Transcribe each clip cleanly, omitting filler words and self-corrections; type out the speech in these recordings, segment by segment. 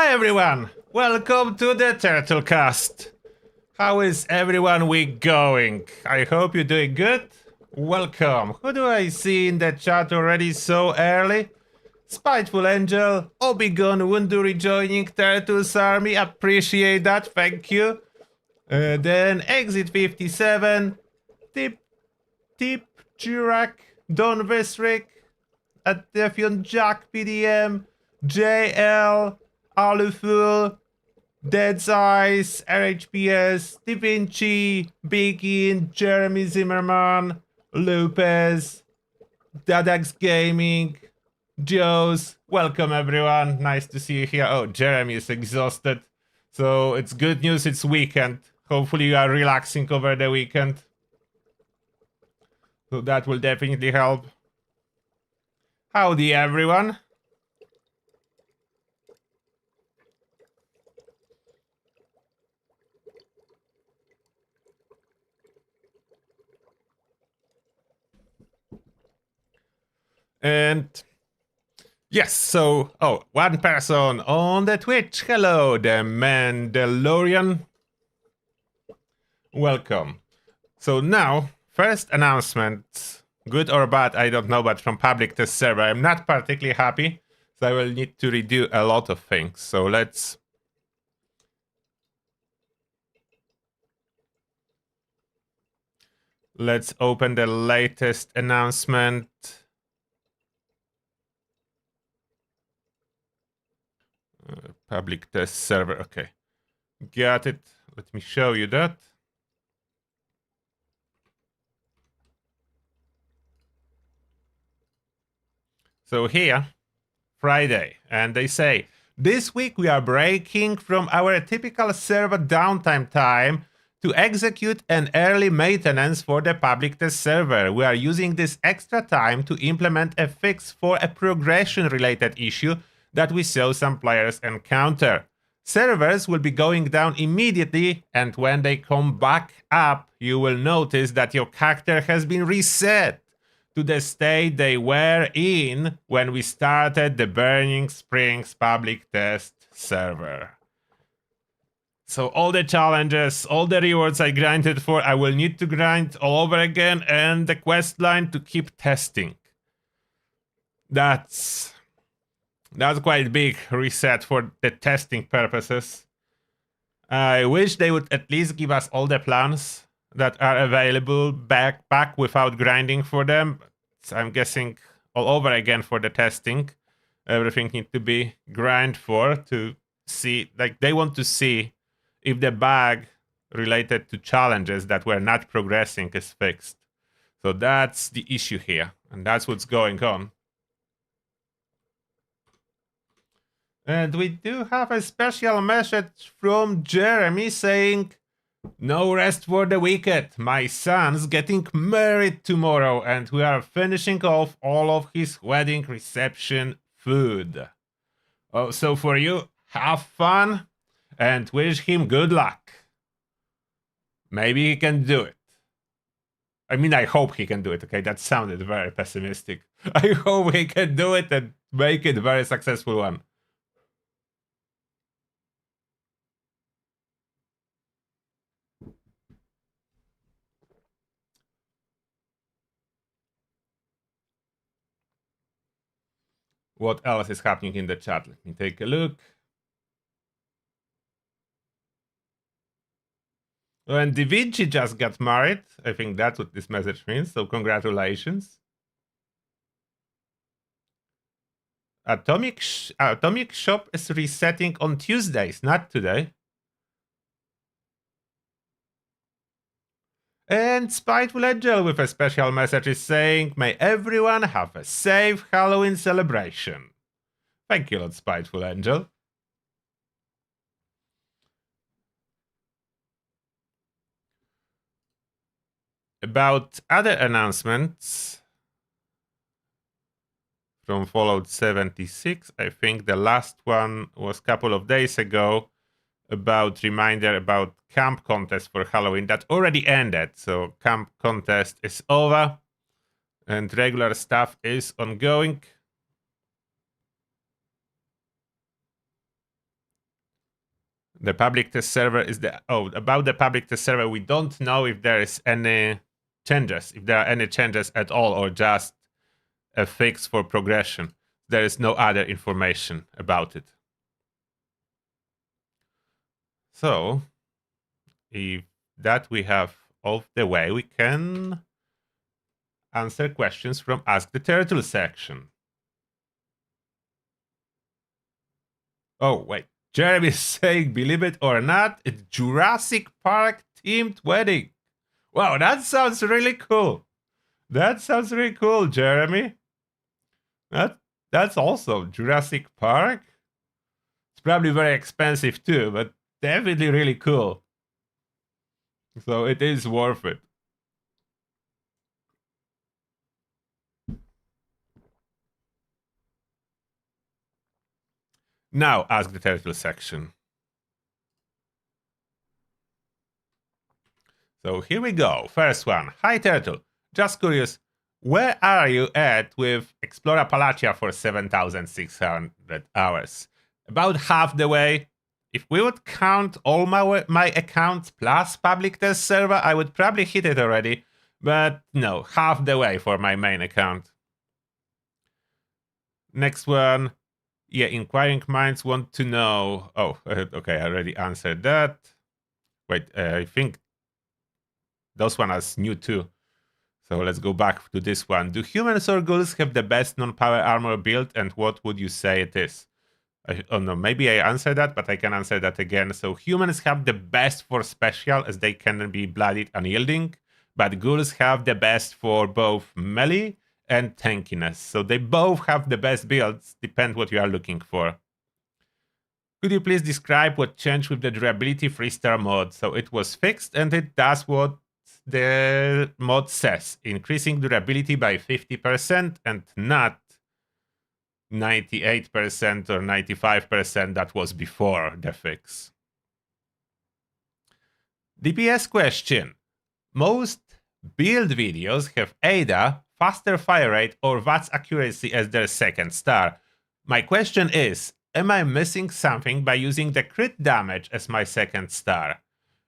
Hi everyone! Welcome to the Turtlecast! How is everyone week going? I hope you're doing good. Welcome. Who do I see in the chat already so early? Spiteful Angel, Obigon Wundu rejoining Turtles Army. Appreciate that, thank you. Then Exit 57, Tip Jurak, Don Visric, Adefion Jack PDM, JL, Aluful, Dead's Eyes, RHPS, Da Vinci, Begin, Jeremy Zimmerman, Lopez, Dadax Gaming, Joe's. Welcome everyone, nice to see you here. Oh, Jeremy is exhausted, so it's good news, it's weekend. Hopefully you are relaxing over the weekend. So that will definitely help. Howdy everyone. And yes, so, one person on the Twitch. Hello, the Mandalorian. Welcome. So now, first announcement, good or bad, I don't know, but from public test server, I'm not particularly happy, so I will need to redo a lot of things. So let's open the latest announcement. Public test server, okay. Got it. Let me show you that. So here, Friday, and they say, this week we are breaking from our typical server downtime time to execute an early maintenance for the public test server. We are using this extra time to implement a fix for a progression-related issue that we saw some players encounter. Servers will be going down immediately, and when they come back up, you will notice that your character has been reset to the state they were in when we started the Burning Springs public test server. So all the challenges, all the rewards I grinded for, I will need to grind all over again, and the quest line to keep testing. That's quite a big reset for the testing purposes. I wish they would at least give us all the plans that are available back without grinding for them. So I'm guessing all over again for the testing. Everything needs to be grind for to see, like they want to see if the bug related to challenges that were not progressing is fixed. So that's the issue here, and that's what's going on. And we do have a special message from Jeremy saying, no rest for the wicked. My son's getting married tomorrow, and we are finishing off all of his wedding reception food. Oh, so for you, have fun and wish him good luck. Maybe he can do it. I mean, I hope he can do it, okay? That sounded very pessimistic. I hope he can do it and make it a very successful one. What else is happening in the chat? Let me take a look. And Da Vinci just got married. I think that's what this message means, so congratulations. Atomic Shop is resetting on Tuesdays, not today. And Spiteful Angel with a special message is saying, may everyone have a safe Halloween celebration. Thank you, Lord Spiteful Angel. About other announcements from Fallout 76, I think the last one was a couple of days ago about reminder about camp contest for Halloween that already ended. So camp contest is over and regular stuff is ongoing. The public test server is about the public test server, we don't know if there is any changes, if there are any changes at all, or just a fix for progression. There is no other information about it. So, if that we have off the way, we can answer questions from Ask the Turtle section. Oh, wait. Jeremy is saying, believe it or not, it's Jurassic Park themed wedding. Wow, that sounds really cool. That sounds really cool, Jeremy. That's awesome. Jurassic Park. It's probably very expensive too, but definitely really cool. So it is worth it. Now, Ask the Turtle section. So here we go. First one. Hi, Turtle. Just curious, where are you at with Explore Appalachia for 7,600 hours? About half the way. If we would count all my accounts plus public test server, I would probably hit it already. But no, half the way for my main account. Next one. Yeah, inquiring minds want to know. Oh, okay, I already answered that. Wait, I think those one are new too. So let's go back to this one. Do humans or ghouls have the best non-power armor build, and what would you say it is? Oh no, maybe I answered that, but I can answer that again. So humans have the best for special, as they can be bloodied unyielding, but ghouls have the best for both melee and tankiness. So they both have the best builds, depend what you are looking for. Could you please describe what changed with the durability 3-star mod? So it was fixed, and it does what the mod says, increasing durability by 50% and not 98% or 95% that was before the fix. DPS question. Most build videos have ADA, faster fire rate, or VATS accuracy as their second star. My question is, am I missing something by using the crit damage as my second star?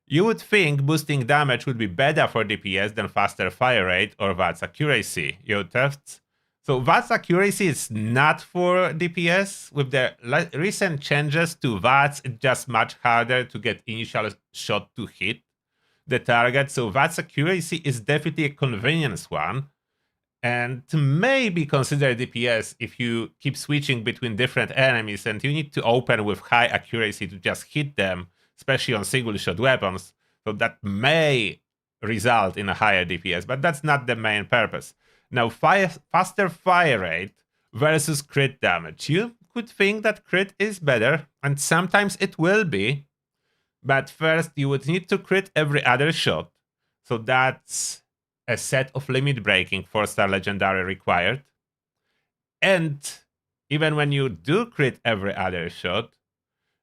You would think boosting damage would be better for DPS than faster fire rate or VATS accuracy. Youtefts. So VATS accuracy is not for DPS. With the recent changes to VATS, it's just much harder to get initial shot to hit the target. So VATS accuracy is definitely a convenience one. And maybe consider DPS if you keep switching between different enemies and you need to open with high accuracy to just hit them, especially on single shot weapons. So that may result in a higher DPS, but that's not the main purpose. Now, faster fire rate versus crit damage. You could think that crit is better, and sometimes it will be, but first you would need to crit every other shot. So that's a set of limit breaking 4-star legendary required. And even when you do crit every other shot,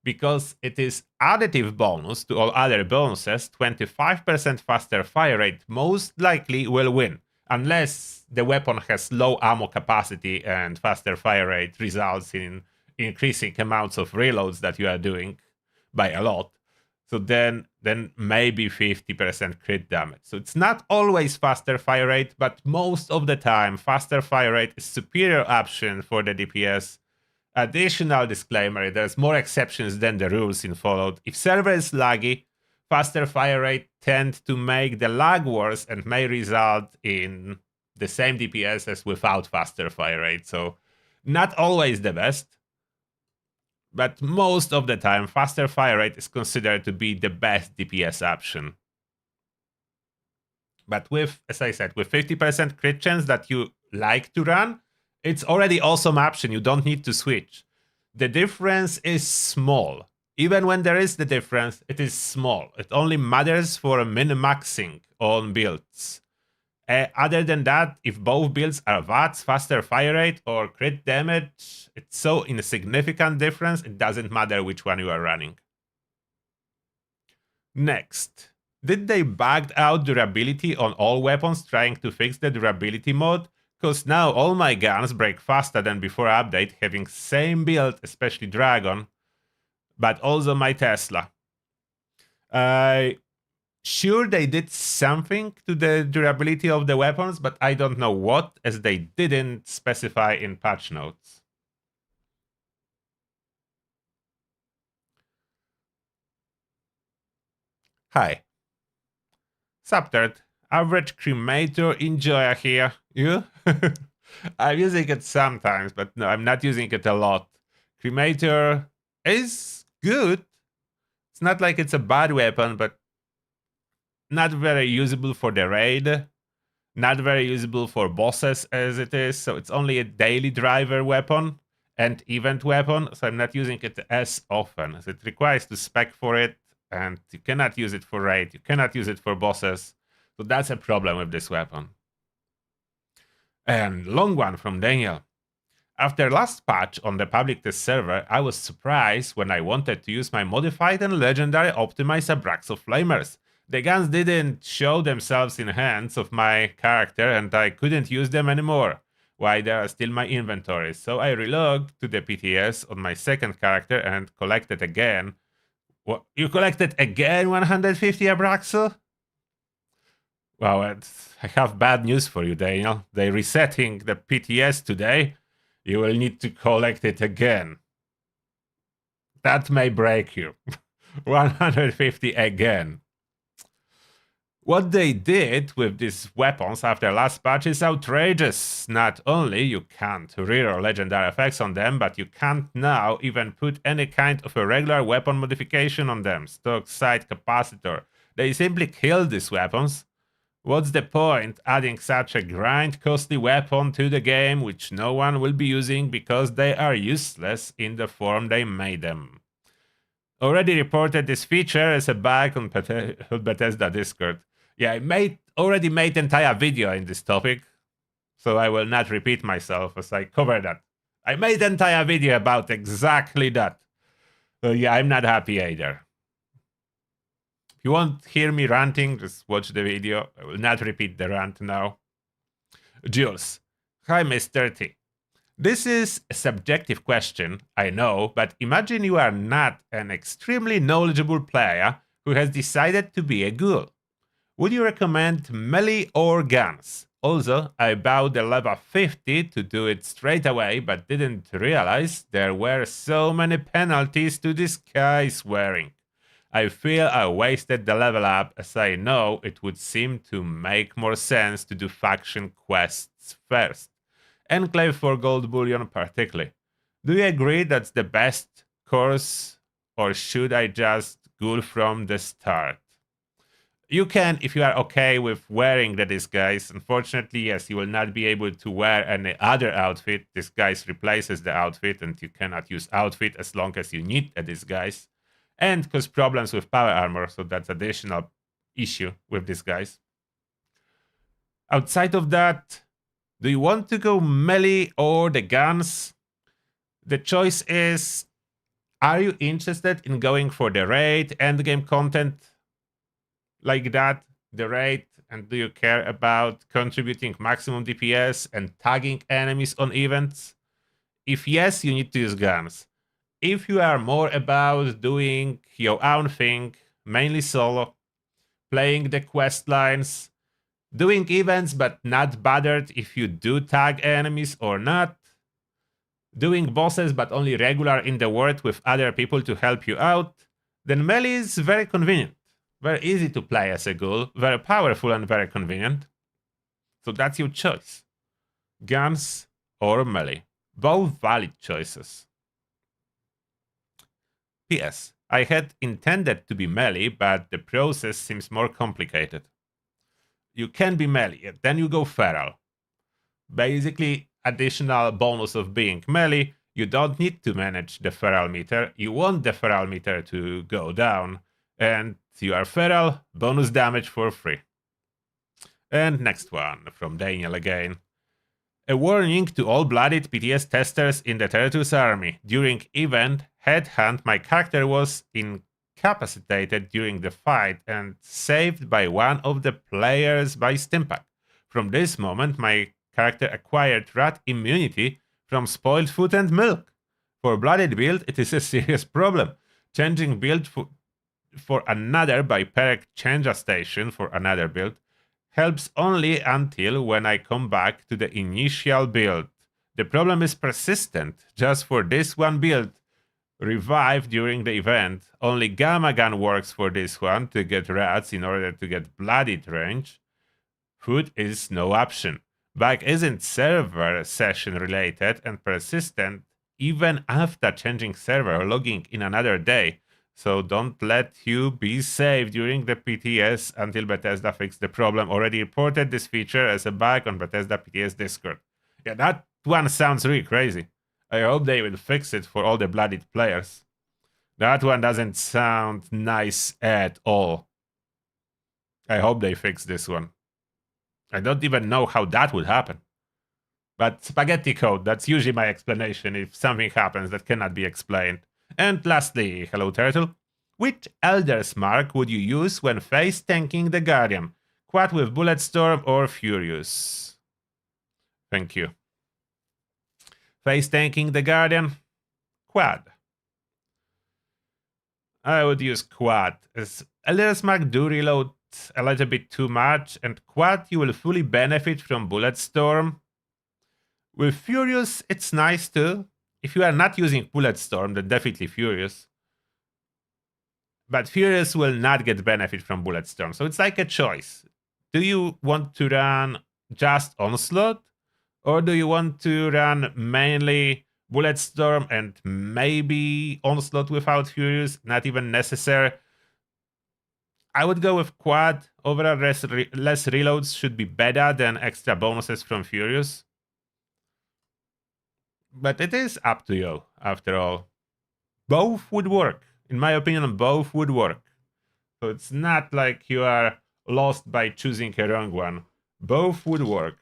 because it is additive bonus to all other bonuses, 25% faster fire rate most likely will win, unless the weapon has low ammo capacity and faster fire rate results in increasing amounts of reloads that you are doing by a lot. So then maybe 50% crit damage. So it's not always faster fire rate, but most of the time faster fire rate is superior option for the DPS. Additional disclaimer, there's more exceptions than the rules in Fallout. If server is laggy, faster fire rate tend to make the lag worse and may result in the same DPS as without faster fire rate. So not always the best, but most of the time faster fire rate is considered to be the best DPS option. But with, as I said, with 50% crit chance that you like to run, it's already awesome option. You don't need to switch. The difference is small. Even when there is the difference, it is small. It only matters for min-maxing on builds. Other than that, if both builds are VATS, faster fire rate, or crit damage, it's so insignificant difference, it doesn't matter which one you are running. Next. Did they bugged out durability on all weapons trying to fix the durability mod? Because now all my guns break faster than before update, having same build, especially Dragon, but also my Tesla. I sure they did something to the durability of the weapons, but I don't know what, as they didn't specify in patch notes. Hi. Subtert, average cremator enjoyer here. You? I'm using it sometimes, but no, I'm not using it a lot. Cremator is good. It's not like it's a bad weapon, but not very usable for the raid. Not very usable for bosses as it is, so it's only a daily driver weapon and event weapon, so I'm not using it as often, as it requires to spec for it, and you cannot use it for raid, you cannot use it for bosses, so that's a problem with this weapon. And long one from Daniel. After last patch on the public test server, I was surprised when I wanted to use my modified and legendary optimized Abraxo Flamers. The guns didn't show themselves in hands of my character and I couldn't use them anymore. Why, they are still my inventory, so I relogged to the PTS on my second character and collected again. What? You collected again 150 Abraxo? Well, I have bad news for you, Daniel. They're resetting the PTS today. You will need to collect it again. That may break you. 150 again. What they did with these weapons after last patch is outrageous. Not only you can't reroll legendary effects on them, but you can't now even put any kind of a regular weapon modification on them. Stock side capacitor. They simply killed these weapons. What's the point adding such a grind costly weapon to the game which no one will be using because they are useless in the form they made them? Already reported this feature as a bug on Bethesda Discord. Yeah, I already made entire video in this topic, so I will not repeat myself as I cover that. I made entire video about exactly that. Yeah, I'm not happy either. If you won't hear me ranting, just watch the video. I will not repeat the rant now. Jules. Hi, Mr. T. This is a subjective question, I know, but imagine you are not an extremely knowledgeable player who has decided to be a ghoul. Would you recommend melee or guns? Also, I bought the level 50 to do it straight away, but didn't realize there were so many penalties to disguise wearing. I feel I wasted the level up, as I know it would seem to make more sense to do faction quests first. Enclave for gold bullion particularly. Do you agree that's the best course, or should I just ghoul from the start? You can, if you are okay with wearing the disguise. Unfortunately, yes, you will not be able to wear any other outfit. Disguise replaces the outfit, and you cannot use outfit as long as you need a disguise. And cause problems with power armor, so that's additional issue with this guys. Outside of that, do you want to go melee or the guns? The choice is, are you interested in going for the raid endgame content like that? The raid, and do you care about contributing maximum DPS and tagging enemies on events? If yes, you need to use guns. If you are more about doing your own thing, mainly solo, playing the quest lines, doing events but not bothered if you do tag enemies or not, doing bosses but only regular in the world with other people to help you out, then melee is very convenient. Very easy to play as a ghoul, very powerful and very convenient. So that's your choice. Guns or melee. Both valid choices. P.S. I had intended to be melee, but the process seems more complicated. You can be melee, then you go feral. Basically, additional bonus of being melee, you don't need to manage the feral meter, you want the feral meter to go down, and you are feral, bonus damage for free. And next one, from Daniel again. A warning to all blooded PTS testers in the Territus army. During event Headhunt, my character was incapacitated during the fight and saved by one of the players by Stimpack. From this moment, my character acquired rat immunity from spoiled food and milk. For blooded build, it is a serious problem. Changing build for another by perk change a station for another build helps only until when I come back to the initial build. The problem is persistent. Just for this one build, revive during the event. Only Gamma Gun works for this one to get rats in order to get bloodied range. Food is no option. Bug isn't server session related and persistent even after changing server or logging in another day. So don't let you be safe during the PTS until Bethesda fixes the problem. Already reported this feature as a bug on Bethesda PTS Discord. Yeah, that one sounds really crazy. I hope they will fix it for all the blooded players. That one doesn't sound nice at all. I hope they fix this one. I don't even know how that would happen. But spaghetti code, that's usually my explanation if something happens that cannot be explained. And lastly, hello Turtle. Which Elder's Mark would you use when face tanking the Guardian? Quad with Bulletstorm or Furious? Thank you. Face tanking the Guardian? Quad. I would use Quad, as Elder's Mark do reload a little bit too much, and Quad you will fully benefit from Bulletstorm. With Furious, it's nice too. If you are not using Bulletstorm, then definitely Furious. But Furious will not get benefit from Bulletstorm, so it's like a choice. Do you want to run just Onslaught? Or do you want to run mainly Bulletstorm and maybe Onslaught without Furious? Not even necessary. I would go with Quad. Overall, less reloads should be better than extra bonuses from Furious. But it is up to you, after all. Both would work. In my opinion, both would work. So it's not like you are lost by choosing a wrong one. Both would work.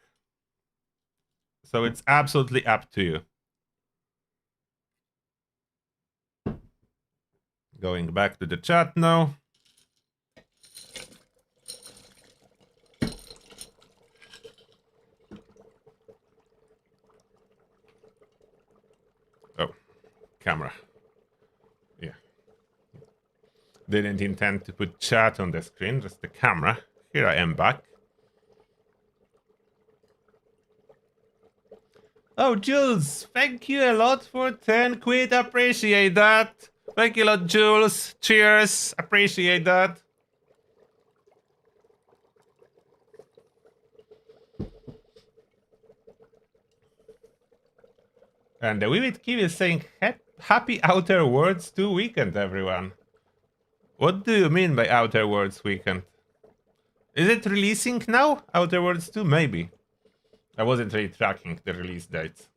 So it's absolutely up to you. Going back to the chat now. Oh, camera. Yeah. Didn't intend to put chat on the screen, just the camera. Here I am back. Oh, Jules, thank you a lot for 10 quid. Appreciate that. Thank you a lot, Jules. Cheers. Appreciate that. And the Vivid Key is saying, happy Outer Worlds 2 weekend, everyone. What do you mean by Outer Worlds weekend? Is it releasing now? Outer Worlds 2? Maybe. I wasn't really tracking the release dates.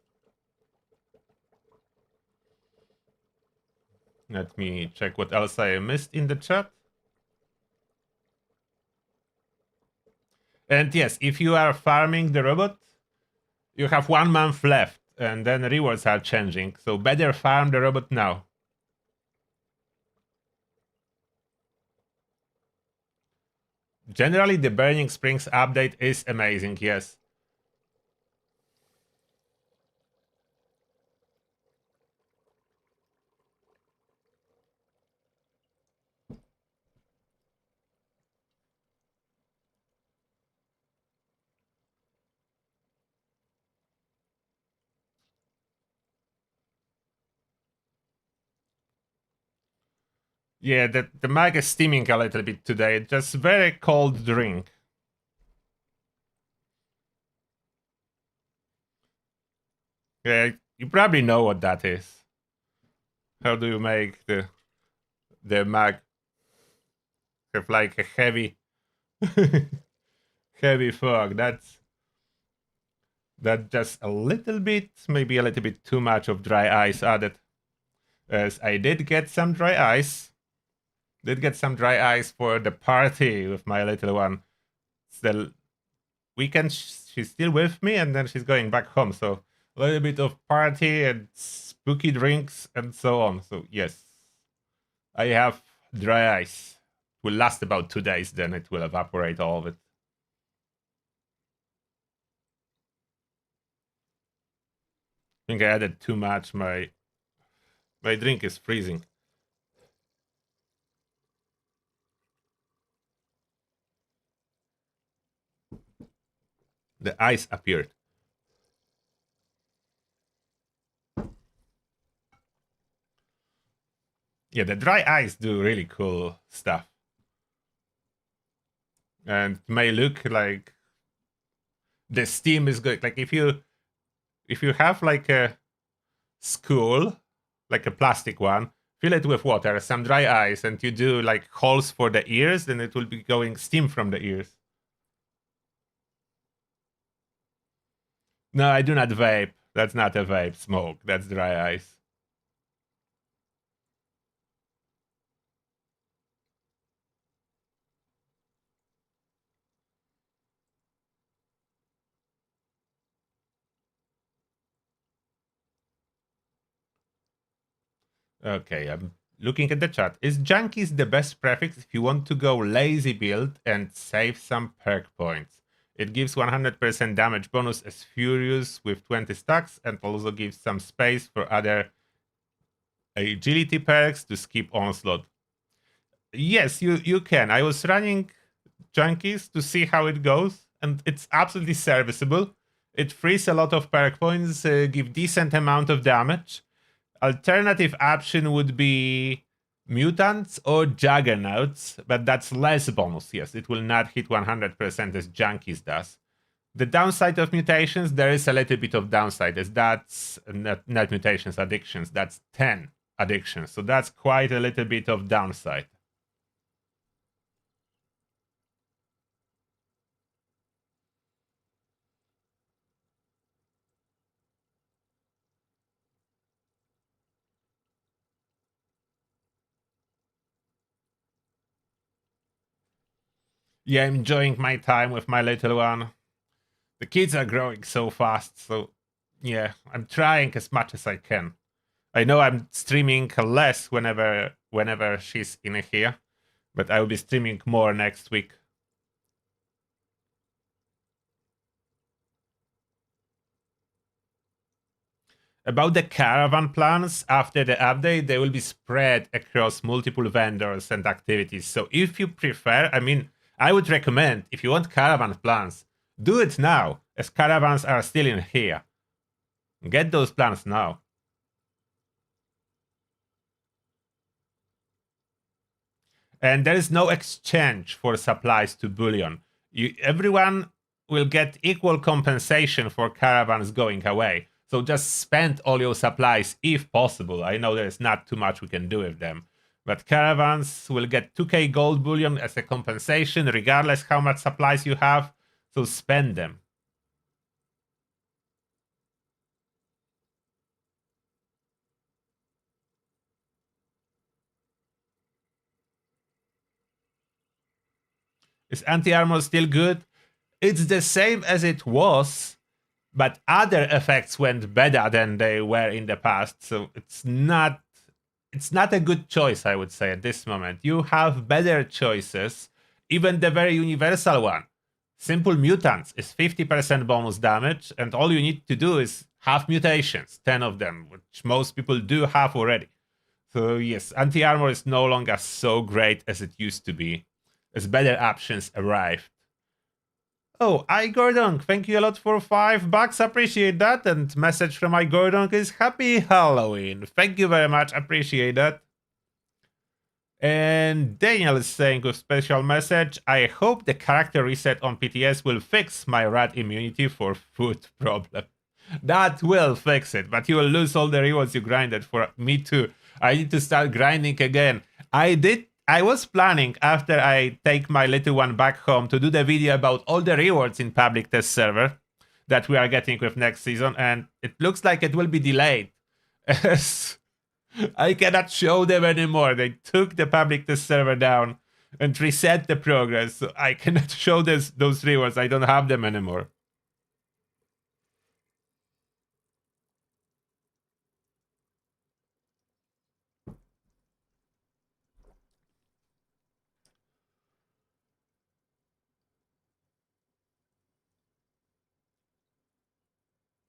Let me check what else I missed in the chat. And yes, if you are farming the robot, you have 1 month left, and then rewards are changing, so better farm the robot now. Generally, the Burning Springs update is amazing, yes. Yeah, the mag is steaming a little bit today. Just very cold drink. Yeah, you probably know what that is. How do you make the mag have like a heavy heavy fog? That's just a little bit, maybe a little bit too much of dry ice added. As I did get some dry ice. Did get some dry ice for the party with my little one. The weekend she's still with me, and then she's going back home. So a little bit of party and spooky drinks and so on. So yes, I have dry ice. It will last about 2 days, then it will evaporate all of it. I think I added too much. My drink is freezing. The ice appeared. Yeah, the dry ice do really cool stuff. And it may look like the steam is good. Like if you have like a school, like a plastic one, fill it with water, some dry ice, and you do like holes for the ears, then it will be going steam from the ears. No, I do not vape. That's not a vape smoke. That's dry ice. Okay, I'm looking at the chat. Is Junkies the best prefix if you want to go lazy build and save some perk points? It gives 100% damage bonus as Furious with 20 stacks and also gives some space for other agility perks to skip onslaught. Yes, you can. I was running Junkies to see how it goes, and it's absolutely serviceable. It frees a lot of perk points, give decent amount of damage. Alternative option would be mutants or juggernauts, but that's less bonus. Yes, it will not hit 100% as Junkies does. The downside of mutations, there is a little bit of downside, as that's not mutations, addictions. That's 10 addictions, so that's quite a little bit of downside. Yeah, I'm enjoying my time with my little one. The kids are growing so fast, so yeah, I'm trying as much as I can. I know I'm streaming less whenever she's in here, but I will be streaming more next week. About the caravan plans, after the update, they will be spread across multiple vendors and activities. So if you prefer, I mean, I would recommend, if you want caravan plans, do it now, as caravans are still in here. Get those plans now. And there is no exchange for supplies to bullion. Everyone will get equal compensation for caravans going away. So just spend all your supplies if possible. I know there's not too much we can do with them. But caravans will get 2k gold bullion as a compensation, regardless how much supplies you have. So spend them. Is anti-armor still good? It's the same as it was, but other effects went better than they were in the past. So it's not a good choice, I would say, at this moment. You have better choices, even the very universal one. Simple mutants is 50% bonus damage, and all you need to do is have mutations, 10 of them, which most people do have already. So yes, anti-armor is no longer so great as it used to be, as better options arrived. Oh, Igordonk, thank you a lot for $5. Appreciate that. And message from Igordonk is Happy Halloween. Thank you very much. Appreciate that. And Daniel is saying with special message, I hope the character reset on PTS will fix my rat immunity for food problem. That will fix it, but you will lose all the rewards you grinded for. Me too. I need to start grinding again. I was planning, after I take my little one back home, to do the video about all the rewards in public test server that we are getting with next season, and it looks like it will be delayed. I cannot show them anymore. They took the public test server down and reset the progress, so I cannot show those rewards. I don't have them anymore.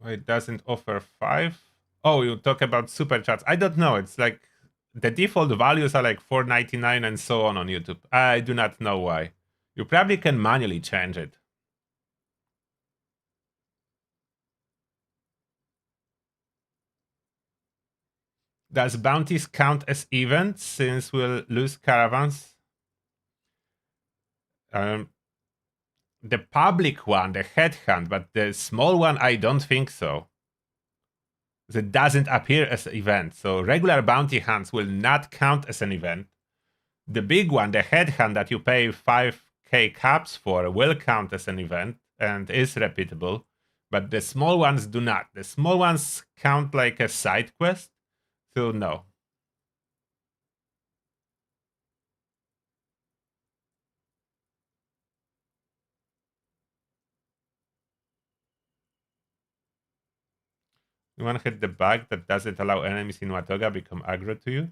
It doesn't offer 5. Oh, you talk about super chats. I don't know. It's like the default values are like 4.99 and so on YouTube. I do not know why. You probably can manually change it. Does bounties count as events since we'll lose caravans? The public one, the headhunt, but the small one, I don't think so. It doesn't appear as an event, so regular bounty hunts will not count as an event. The big one, the headhunt that you pay 5k caps for, will count as an event and is repeatable, but the small ones do not. The small ones count like a side quest, so no. You want to hit the bug that doesn't allow enemies in Watoga become aggro to you?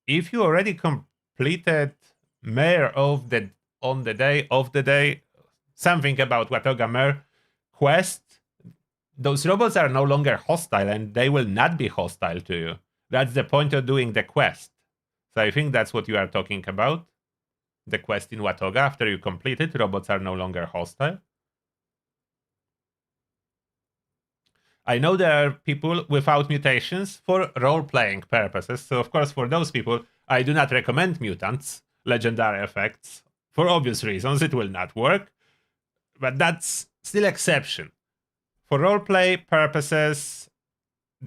If you already completed Mayor of the on the day of the day, something about Watoga Mayor quest, those robots are no longer hostile and they will not be hostile to you. That's the point of doing the quest. So I think that's what you are talking about. The quest in Watoga, after you complete it, robots are no longer hostile. I know there are people without mutations for role-playing purposes, so of course for those people, I do not recommend mutants, legendary effects. For obvious reasons, it will not work, but that's still exception. For roleplay purposes,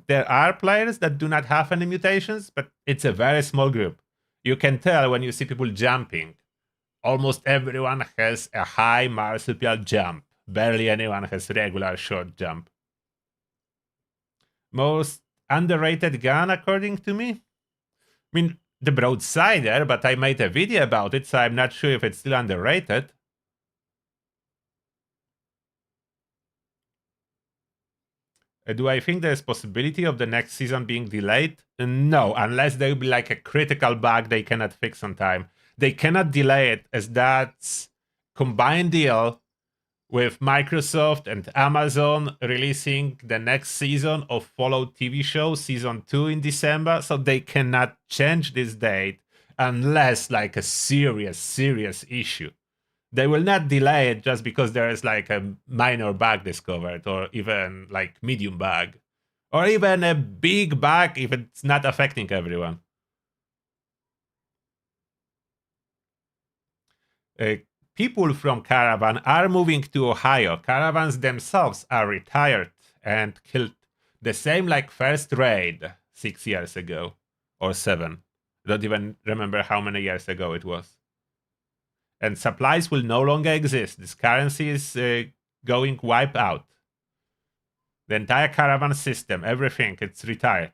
there are players that do not have any mutations, but it's a very small group. You can tell when you see people jumping. Almost everyone has a high marsupial jump. Barely anyone has regular short jump. Most underrated gun, according to me? I mean, the Broadsider, but I made a video about it, so I'm not sure if it's still underrated. Do I think there's possibility of the next season being delayed? No, unless there will be like a critical bug they cannot fix on time. They cannot delay it, as that's combined deal with Microsoft and Amazon releasing the next season of Fallout TV show, season 2 in December, so they cannot change this date unless like a serious issue. They will not delay it just because there is like a minor bug discovered, or even like medium bug, or even a big bug if it's not affecting everyone. People from Caravan are moving to Ohio. Caravans themselves are retired and killed. The same like first raid 6 years ago or 7. Don't even remember how many years ago it was. And supplies will no longer exist. This currency is going wipe out. The entire caravan system, everything, it's retired.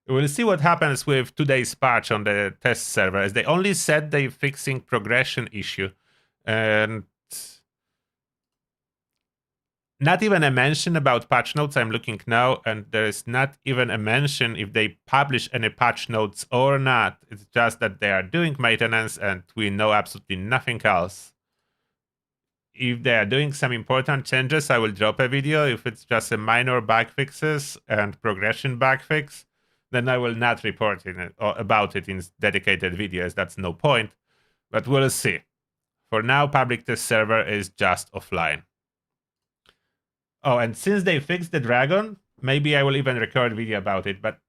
We'll see what happens with today's patch on the test server, as they only said they're fixing progression issue. And not even a mention about patch notes. I'm looking now, and there is not even a mention if they publish any patch notes or not. It's just that they are doing maintenance, and we know absolutely nothing else. If they are doing some important changes, I will drop a video. If it's just a minor bug fixes and progression bug fix, then I will not report about it in dedicated videos. That's no point. But we'll see. For now, public test server is just offline. Oh, and since they fixed the dragon, maybe I will even record a video about it, but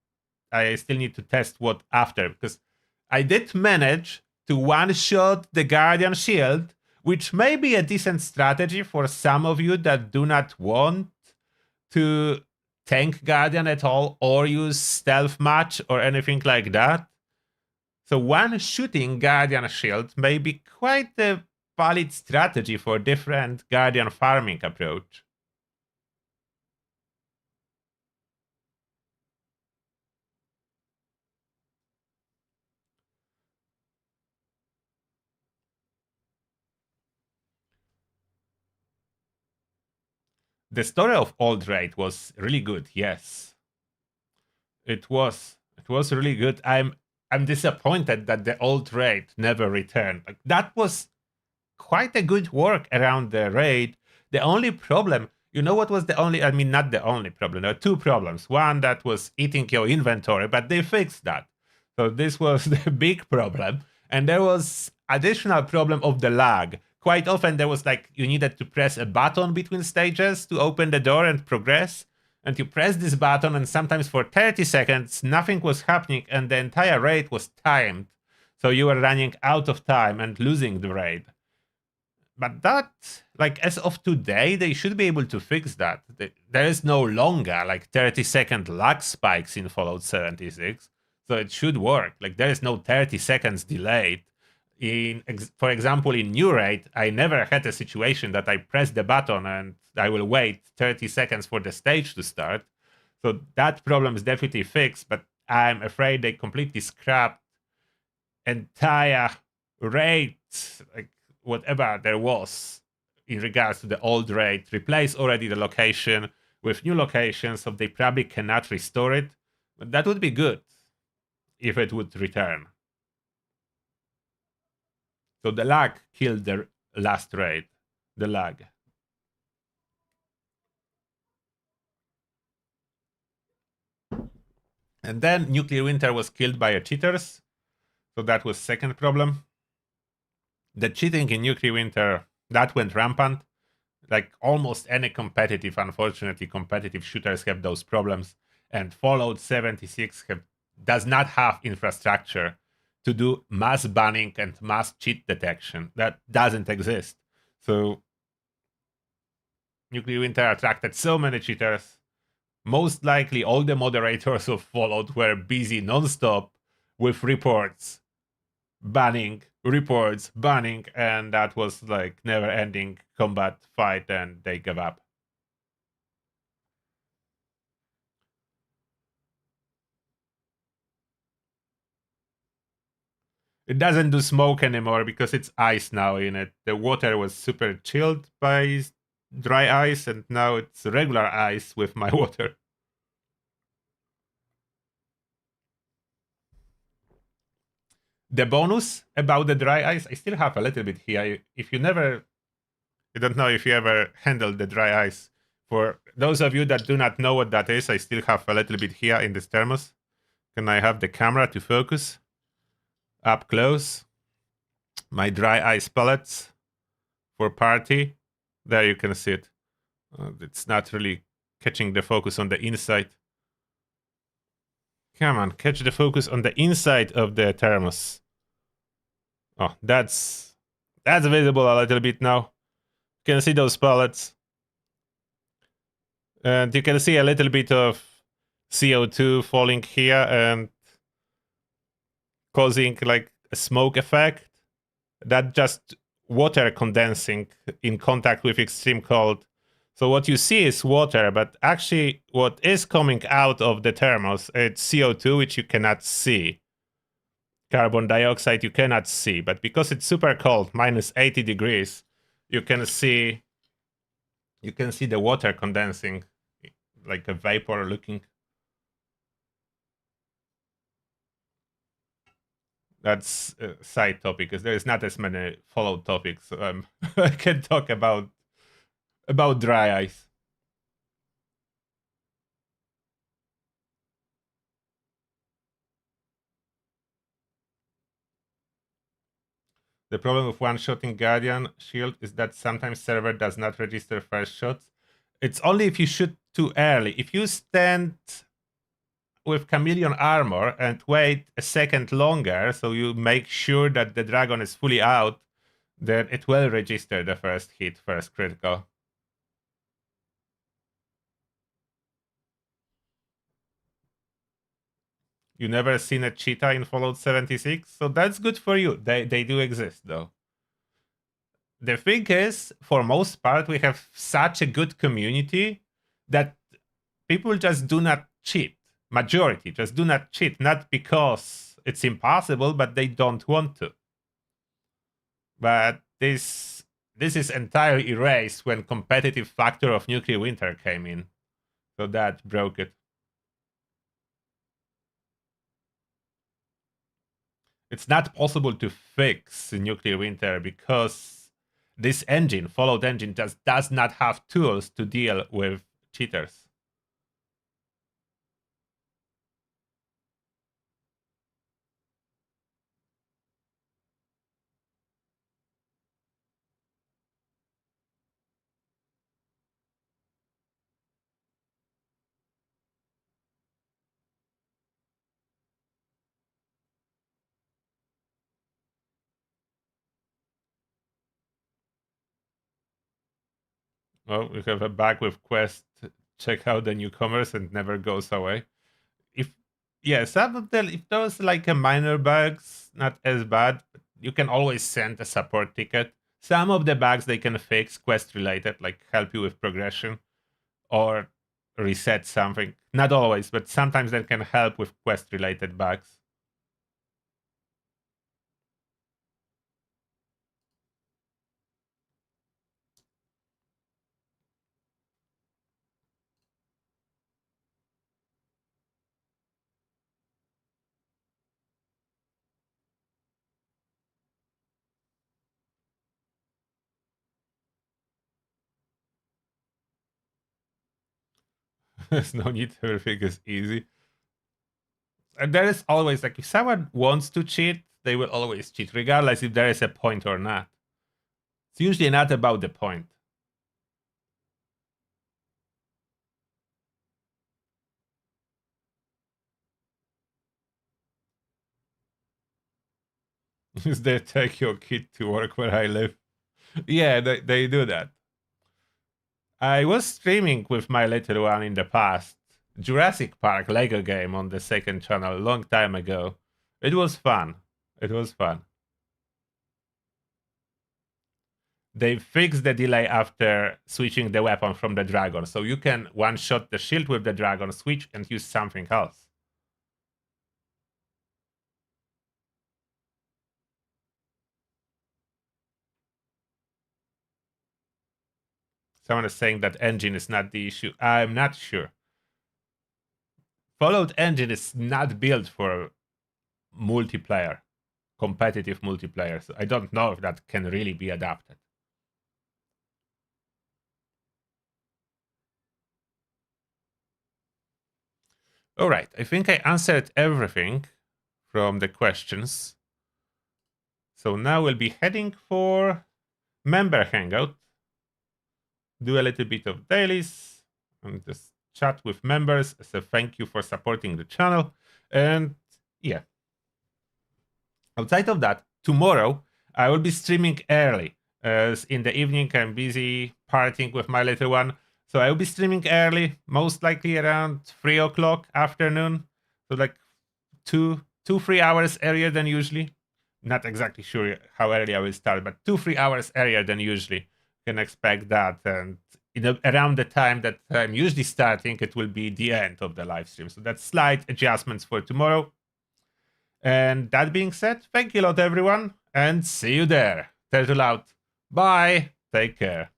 I still need to test what after, because I did manage to one-shot the Guardian Shield, which may be a decent strategy for some of you that do not want to tank Guardian at all or use stealth match or anything like that. So one-shooting Guardian Shield may be quite a valid strategy for different Guardian farming approach. The story of Old Raid was really good, yes. It was really good. I'm disappointed that the Old Raid never returned. Like, that was quite a good work around the raid. The only problem, you know what was the only, I mean, not the only problem, there are two problems. One that was eating your inventory, but they fixed that. So this was the big problem. And there was additional problem of the lag. quite often there was like you needed to press a button between stages to open the door and progress. And you press this button, and sometimes for 30 seconds, nothing was happening, and the entire raid was timed. So you were running out of time and losing the raid. But that, like, as of today, they should be able to fix that. There is no longer, like, 30-second lag spikes in Fallout 76. So it should work. Like, there is no 30 seconds delayed. For example, in New Raid, I never had a situation that I press the button and I will wait 30 seconds for the stage to start. So that problem is definitely fixed, but I'm afraid they completely scrapped entire raid, like whatever there was in regards to the old raid, replace already the location with new locations, so they probably cannot restore it. But that would be good if it would return. So the lag killed the last raid. The lag. And then Nuclear Winter was killed by cheaters. So that was second problem. The cheating in Nuclear Winter, that went rampant. Like almost any competitive, unfortunately, competitive shooters have those problems. And Fallout 76 does not have infrastructure to do mass banning and mass cheat detection. That doesn't exist. So Nuclear Winter attracted so many cheaters. Most likely all the moderators of Fallout were busy non-stop with reports, banning, reports, banning, and that was like never-ending combat fight, and they gave up. It doesn't do smoke anymore because it's ice now in it. The water was super chilled by dry ice, and now it's regular ice with my water. The bonus about the dry ice, I still have a little bit here. If you never, I don't know if you ever handled the dry ice. For those of you that do not know what that is, I still have a little bit here in this thermos. Can I have the camera to focus? Up close. My dry ice pellets for party. There you can see it. It's not really catching the focus on the inside. Come on, catch the focus on the inside of the thermos. Oh, that's visible a little bit now. You can see those pellets. And you can see a little bit of CO2 falling here and causing like a smoke effect. That just water condensing in contact with extreme cold. So what you see is water, but actually what is coming out of the thermos, it's CO2, which you cannot see. Carbon dioxide you cannot see, but because it's super cold, minus 80 degrees, you can see the water condensing like a vapor looking. That's a side topic, because there is not as many Fallout topics. So I can talk about dry ice. The problem with one-shotting Guardian Shield is that sometimes server does not register first shots. It's only if you shoot too early. If you stand with chameleon armor and wait a second longer, so you make sure that the dragon is fully out, then it will register the first hit, first critical. You never seen a cheetah in Fallout 76? So that's good for you. They do exist, though. The thing is, for most part, we have such a good community that people just do not cheat. Majority just do not cheat, not because it's impossible, but they don't want to. But this is entirely erased when competitive factor of Nuclear Winter came in. So that broke it. It's not possible to fix Nuclear Winter because this engine, Fallout engine, just does not have tools to deal with cheaters. Oh, we have a bug with Quest. Check out the newcomers and never goes away. If yeah, some of the if those like a minor bugs, not as bad. But you can always send a support ticket. Some of the bugs they can fix quest related, like help you with progression or reset something. Not always, but sometimes they can help with quest related bugs. There's no need. Everything is easy. And there is always like if someone wants to cheat, they will always cheat, regardless if there is a point or not. It's usually not about the point. Is they take your kid to work where I live? Yeah, they do that. I was streaming with my little one in the past. Jurassic Park Lego game on the second channel a long time ago. It was fun. It was fun. They fixed the delay after switching the weapon from the dragon, so you can one-shot the shield with the dragon, switch, and use something else. Someone is saying that engine is not the issue. I'm not sure. Fallout engine is not built for multiplayer, competitive multiplayer, so I don't know if that can really be adapted. All right, I think I answered everything from the questions. So now we'll be heading for member hangout. Do a little bit of dailies and just chat with members as a thank you for supporting the channel. And yeah, outside of that, tomorrow I will be streaming early. As in the evening, I'm busy partying with my little one. So I will be streaming early, most likely around 3 o'clock afternoon. So like 3 hours earlier than usually. Not exactly sure how early I will start, but 3 hours earlier than usually. Can expect that. And around the time that I'm usually starting, it will be the end of the live stream. So that's slight adjustments for tomorrow. And that being said, thank you a lot, everyone, and see you there. Turtle out. Bye. Take care.